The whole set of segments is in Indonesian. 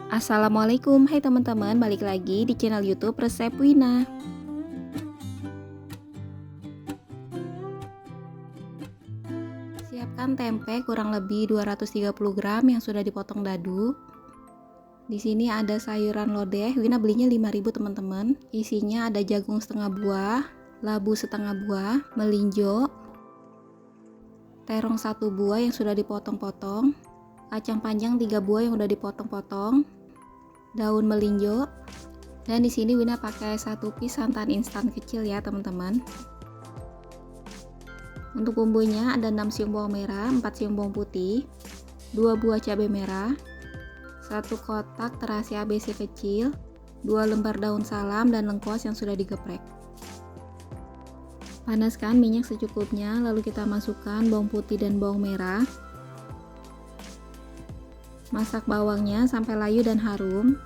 Assalamualaikum, hai teman-teman, balik lagi di channel YouTube Resep Wina. Siapkan tempe kurang lebih 230 gram yang sudah dipotong dadu. Di sini ada sayuran lodeh, Wina belinya 5.000 teman-teman. Isinya ada jagung setengah buah, labu setengah buah, melinjo, terong 1 buah yang sudah dipotong-potong, kacang panjang 3 buah yang sudah dipotong-potong, daun melinjo, dan di sini Wina pakai 1 piece santan instan kecil ya teman-teman. Untuk bumbunya ada 6 siung bawang merah, 4 siung bawang putih, 2 buah cabai merah, 1 kotak terasi ABC kecil, 2 lembar daun salam dan lengkuas yang sudah digeprek. Panaskan minyak secukupnya, lalu kita masukkan bawang putih dan bawang merah. Masak bawangnya sampai layu dan harum.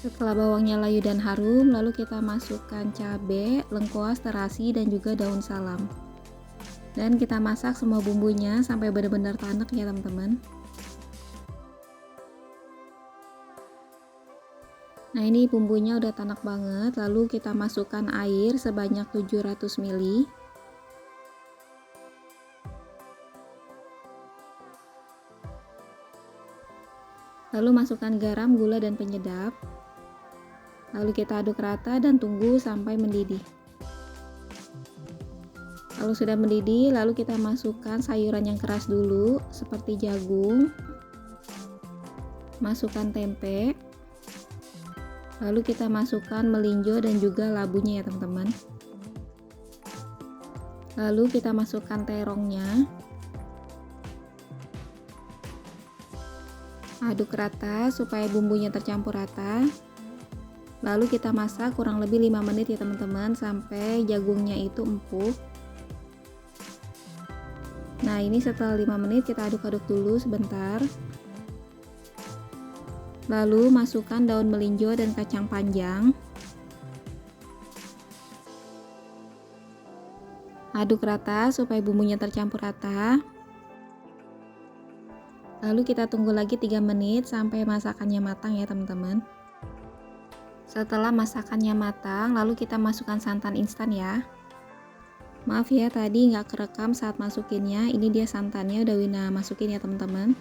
Setelah bawangnya layu dan harum, lalu kita masukkan cabai, lengkuas, terasi, dan juga daun salam. Dan kita masak semua bumbunya sampai benar-benar tanek ya teman-teman. Nah ini bumbunya udah tanek banget, lalu kita masukkan air sebanyak 700 ml. Lalu masukkan garam, gula, dan penyedap. Lalu kita aduk rata dan tunggu sampai mendidih. Kalau sudah mendidih, lalu kita masukkan sayuran yang keras dulu, seperti jagung. Masukkan tempe. Lalu kita masukkan melinjo dan juga labunya ya teman-teman. Lalu kita masukkan terongnya. Aduk rata supaya bumbunya tercampur rata. Lalu kita masak kurang lebih 5 menit ya teman-teman, sampai jagungnya itu empuk. Nah ini setelah 5 menit kita aduk-aduk dulu sebentar. Lalu masukkan daun melinjo dan kacang panjang. Aduk rata supaya bumbunya tercampur rata. Lalu kita tunggu lagi 3 menit sampai masakannya matang ya teman-teman. Setelah masakannya matang, lalu kita masukkan santan instan ya. Maaf ya tadi nggak kerekam saat masukinnya, ini dia santannya udah Wina masukin ya teman-teman.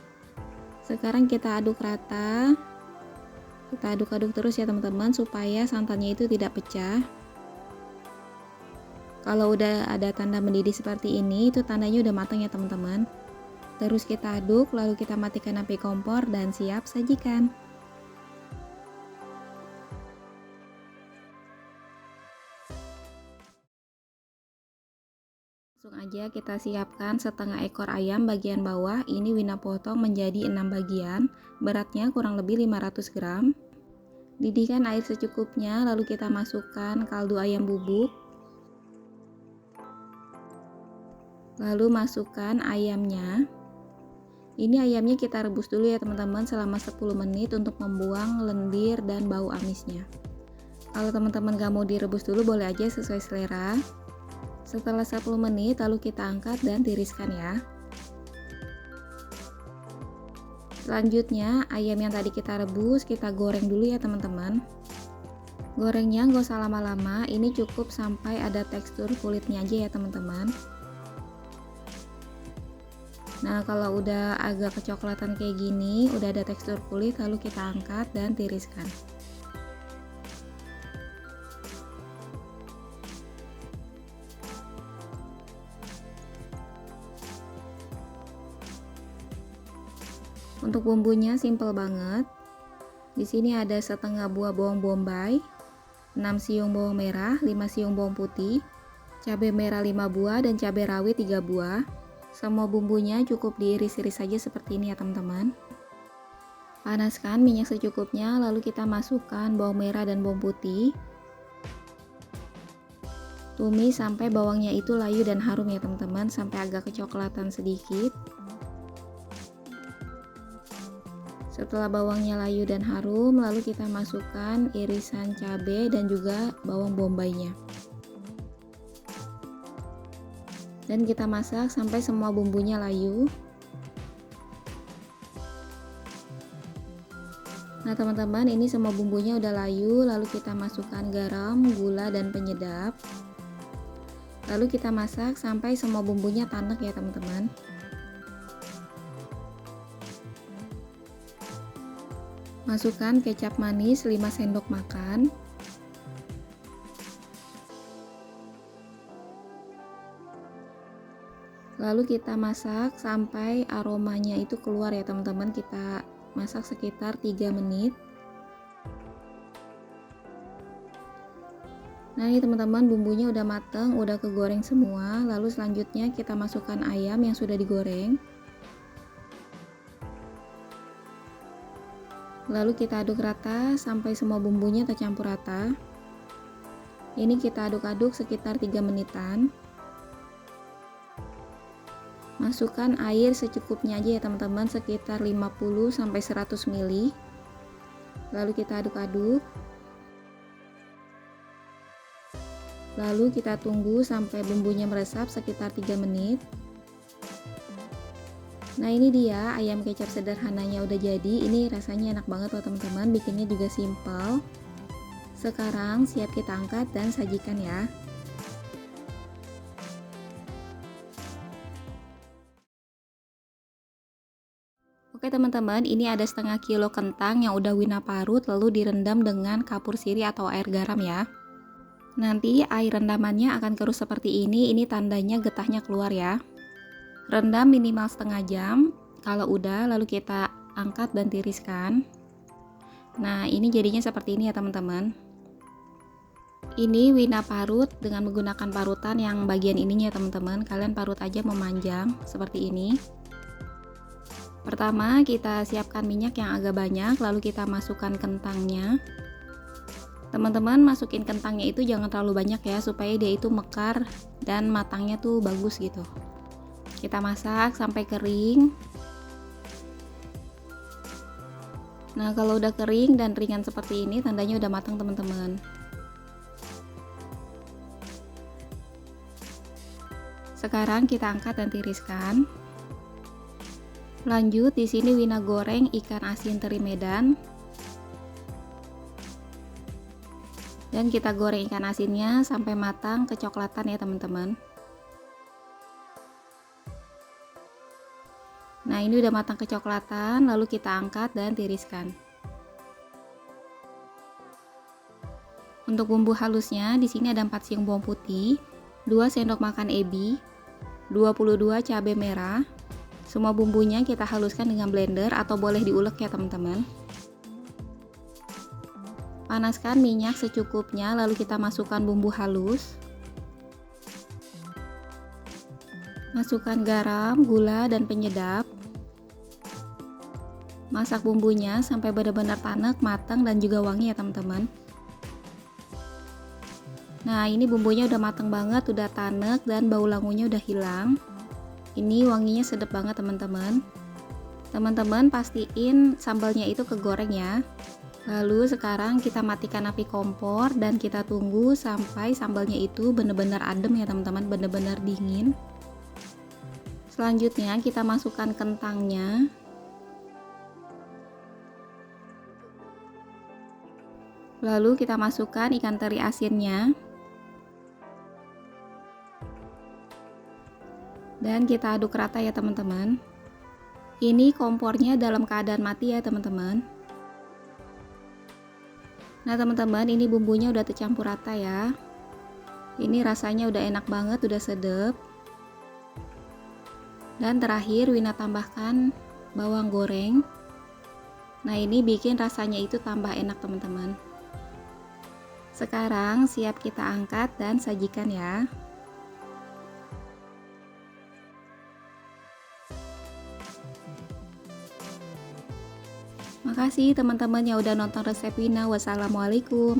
Sekarang kita aduk rata. Kita aduk-aduk terus ya teman-teman supaya santannya itu tidak pecah. Kalau udah ada tanda mendidih seperti ini, itu tandanya udah matang ya teman-teman. Terus kita aduk, lalu kita matikan api kompor dan siap sajikan. Langsung aja kita siapkan setengah ekor ayam bagian bawah. Ini Wina potong menjadi 6 bagian, beratnya kurang lebih 500 gram. Didihkan air secukupnya, lalu kita masukkan kaldu ayam bubuk. Lalu masukkan ayamnya. Ini ayamnya kita rebus dulu ya teman-teman selama 10 menit untuk membuang lendir dan bau amisnya. Kalau teman-teman gak mau direbus dulu boleh aja sesuai selera. Setelah 10 menit lalu kita angkat dan tiriskan ya. Selanjutnya ayam yang tadi kita rebus kita goreng dulu ya teman-teman. Gorengnya gak usah lama-lama, ini cukup sampai ada tekstur kulitnya aja ya teman-teman. Nah kalau udah agak kecoklatan kayak gini, udah ada tekstur kulit, lalu kita angkat dan tiriskan. Untuk bumbunya simple banget. Di sini ada setengah buah bawang bombay, 6 siung bawang merah, 5 siung bawang putih, cabai merah 5 buah dan cabai rawit 3 buah. Semua bumbunya cukup diiris-iris saja seperti ini ya teman-teman. Panaskan minyak secukupnya, lalu kita masukkan bawang merah dan bawang putih. Tumis sampai bawangnya itu layu dan harum ya teman-teman, sampai agak kecoklatan sedikit. Setelah bawangnya layu dan harum, lalu kita masukkan irisan cabai dan juga bawang bombaynya. Dan kita masak sampai semua bumbunya layu. Nah teman-teman, ini semua bumbunya udah layu, lalu kita masukkan garam, gula, dan penyedap. Lalu kita masak sampai semua bumbunya tanek ya teman-teman. Masukkan kecap manis 5 sendok makan. Lalu kita masak sampai aromanya itu keluar ya teman-teman. Kita masak sekitar 3 menit. Nah ini teman-teman, bumbunya udah mateng, udah kegoreng semua. Lalu selanjutnya kita masukkan ayam yang sudah digoreng. Lalu kita aduk rata sampai semua bumbunya tercampur rata. Ini kita aduk-aduk sekitar 3 menitan. Masukkan air secukupnya aja ya teman-teman, sekitar 50 sampai 100 ml. Lalu kita aduk-aduk. Lalu kita tunggu sampai bumbunya meresap sekitar 3 menit. Nah ini dia ayam kecap sederhananya udah jadi. Ini rasanya enak banget loh teman-teman, bikinnya juga simple. Sekarang siap kita angkat dan sajikan ya. Oke teman-teman, ini ada setengah kilo kentang yang udah Wina parut lalu direndam dengan kapur sirih atau air garam ya. Nanti air rendamannya akan keruh seperti ini tandanya getahnya keluar ya. Rendam minimal setengah jam. Kalau udah lalu kita angkat dan tiriskan. Nah ini jadinya seperti ini ya teman-teman. Ini Wina parut dengan menggunakan parutan yang bagian ininya ya teman-teman. Kalian parut aja memanjang seperti ini. Pertama kita siapkan minyak yang agak banyak, lalu kita masukkan kentangnya. Teman-teman masukin kentangnya itu jangan terlalu banyak ya, supaya dia itu mekar dan matangnya tuh bagus gitu. Kita masak sampai kering. Nah kalau udah kering dan ringan seperti ini tandanya udah matang teman-teman. Sekarang kita angkat dan tiriskan. Lanjut di sini Wina goreng ikan asin teri Medan. Dan kita goreng ikan asinnya sampai matang kecoklatan ya teman-teman. Nah, ini udah matang kecoklatan, lalu kita angkat dan tiriskan. Untuk bumbu halusnya di sini ada 4 siung bawang putih, 2 sendok makan ebi, 22 cabai merah. Semua bumbunya kita haluskan dengan blender atau boleh diulek ya teman-teman. Panaskan minyak secukupnya lalu kita masukkan bumbu halus. Masukkan garam, gula, dan penyedap. Masak bumbunya sampai benar-benar tanek, matang, dan juga wangi ya teman-teman. Nah ini bumbunya udah matang banget, udah tanek dan bau langunya udah hilang. Ini wanginya sedap banget teman-teman. Teman-teman pastiin sambalnya itu kegoreng ya. Lalu sekarang kita matikan api kompor dan kita tunggu sampai sambalnya itu benar-benar adem ya teman-teman, benar-benar dingin. Selanjutnya kita masukkan kentangnya. Lalu kita masukkan ikan teri asinnya. Dan kita aduk rata ya teman-teman. Ini kompornya dalam keadaan mati ya teman-teman. Nah teman-teman, ini bumbunya udah tercampur rata ya. Ini rasanya udah enak banget, udah sedap. Dan terakhir Wina tambahkan bawang goreng. Nah ini bikin rasanya itu tambah enak teman-teman. Sekarang siap kita angkat dan sajikan ya. Makasih teman-teman yang udah nonton resep Wina. Wassalamualaikum.